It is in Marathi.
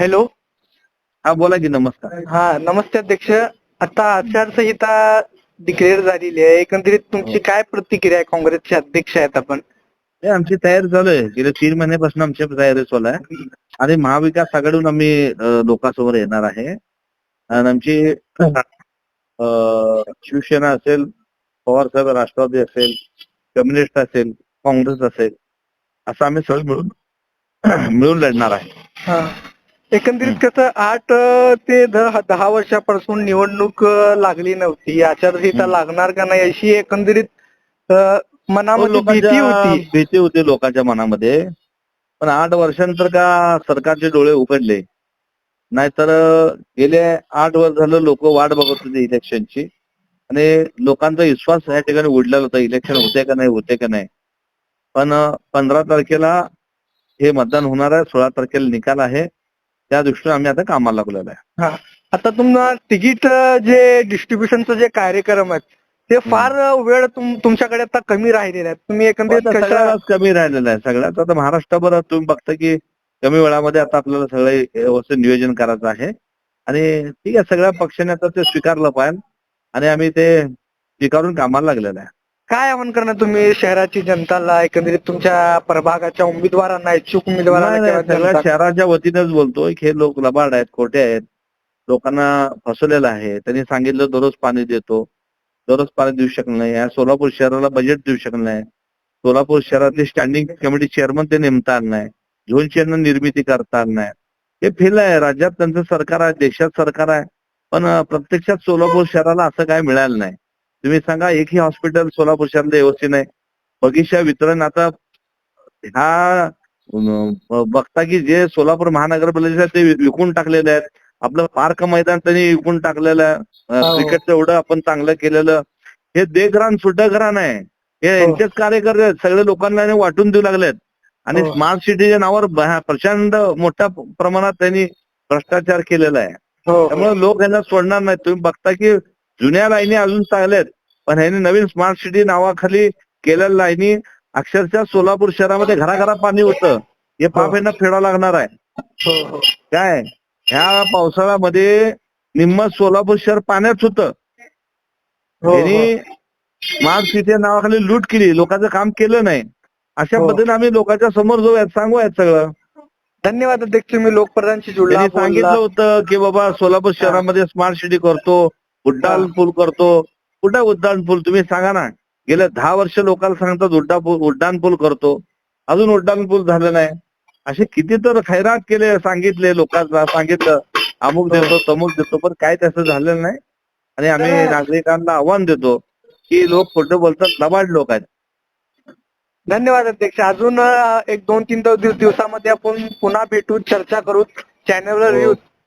हॅलो. हा बोला की. नमस्कार. हा नमस्ते अध्यक्ष. आता आचारसंहिता डिक्लेअर झालेली आहे. एकंदरीत तुमची काय प्रतिक्रिया आहे? काँग्रेसचे अध्यक्ष आहेत आपण. आमची तयारी चालू आहे. गेल्या 3 महिन्यापासून आमची तयारी चालू आहे आणि महाविकास आघाडीहून आम्ही लोकांसमोर येणार आहे. आणि आमची शिवसेना असेल, पवार साहेब राष्ट्रवादी असेल, कम्युनिस्ट असेल, काँग्रेस असेल, असं आम्ही सगळं मिळून मिळून लढणार आहे. एकंदरीत कसं 8 ते 10 वर्षापासून निवडणूक लागली नव्हती. आचारसंहिता लागणार का नाही अशी एकंदरीत मनामध्ये भीती होती. भीती होती लोकांच्या मनामध्ये. पण 8 वर्षानंतर का सरकारचे डोळे उघडले. नाहीतर गेले 8 वर्ष झालं लोक वाट बघत होते इलेक्शनची आणि लोकांचा विश्वास या ठिकाणी उडलेला होता. इलेक्शन होते का नाही. पण 15 तारखेला हे मतदान होणार आहे. 16 तारखेला निकाल आहे. त्या दृष्टीने आम्ही आता कामाला लागलेलो आहे. आता तुम्हाला तिकीट जे डिस्ट्रीब्युशनचे जे कार्यक्रम आहेत ते फार वेळ तुमच्याकडे आता कमी राहिलेले आहेत. तुम्ही एकंदरीत सगळ्याच कमी राहिलेलं आहे. सगळ्यात आता महाराष्ट्रभर तुम्ही बघता की कमी वेळामध्ये आता आपल्याला सगळे व्यवस्थित नियोजन करायचं आहे. आणि ठीक आहे, सगळ्या पक्षाने आता ते स्वीकारलं पाहिजे आणि आम्ही ते स्वीकारून कामाला लागलेलं आहे. काय आवाहन करणार तुम्ही शहराची जनताला, एकंदरीत तुमच्या प्रभागाच्या उमेदवारांना, इच्छुक उमेदवारांना? सगळ्या शहराच्या वतीनेच बोलतोय की हे लोक लबाड आहेत, खोटे आहेत, लोकांना फसवलेलं आहे. त्यांनी सांगितलं दररोज पाणी देतो, दररोज पाणी देऊ शकलं नाही. या सोलापूर शहराला बजेट देऊ शकलं नाही. सोलापूर शहरातली स्टँडिंग कमिटी चेअरमन ते नेमता आलं नाही. झोनची निर्मिती करता आली नाही. हे फेल आहे. राज्यात त्यांचं सरकार आहे, देशात सरकार आहे, पण प्रत्यक्षात सोलापूर शहराला असं काय मिळालं नाही. तुम्ही सांगा, एकही हॉस्पिटल सोलापूर शहरात व्यवस्थित नाही. बगीचा वितरण आता ह्या बघता की जे सोलापूर महानगरपालिका ते विकून टाकलेले आहेत. आपलं पार्क मैदान त्यांनी विकून टाकलेलं आहे. क्रिकेटचं एवढं आपण चांगलं केलेलं, हे देघरान सुटघरान आहे. हे यांचेच कार्यकर्ते आहेत. सगळे लोकांना वाटून देऊ लागलेत आणि स्मार्ट सिटीच्या नावावर प्रचंड मोठ्या प्रमाणात त्यांनी भ्रष्टाचार केलेला आहे. त्यामुळे लोक यांना सोडणार नाहीत. तुम्ही बघता की जुन्या लाईनी अजून चालल्यात, पण ह्यांनी नवीन स्मार्ट सिटी नावाखाली केलेल्या लाईनी अक्षरशः सोलापूर शहरामध्ये घराघरा पाणी होतं. हे पाप यांना फेडावं लागणार आहे. काय ह्या पावसाळ्यामध्ये निम्म सोलापूर शहर पाण्यात होतं. त्यांनी स्मार्ट सिटी नावाखाली लूट केली, लोकांचं काम केलं नाही. अशा पद्धतीने आम्ही लोकांच्या समोर जाऊयात, सांगूयात सगळं. धन्यवाद अध्यक्ष. तुम्ही लोकप्रधानशी जोडला. त्यांनी सांगितलं होतं की बाबा सोलापूर शहरामध्ये स्मार्ट सिटी करतो, उड्डाण पूल करतो. कुठं उड्डाण पूल तुम्ही सांगा ना. गेल्या 10 वर्ष लोकांना सांगतात उड्डाण पूल करतो, अजून उड्डाण पूल झालं नाही. असे किती तर खैरात केले, सांगितले लोकांना, सांगितलं अमुक देतो तमुक देतो, पण काय तसं झालेलं नाही. आणि आम्ही नागरिकांना आव्हान देतो की लोक खोटं बोलतात, लबाड लोक आहेत. धन्यवाद अध्यक्ष. अजून 1-2-3 दिवसामध्ये आपण पुन्हा भेटू, चर्चा करू, चॅनलवर येऊ.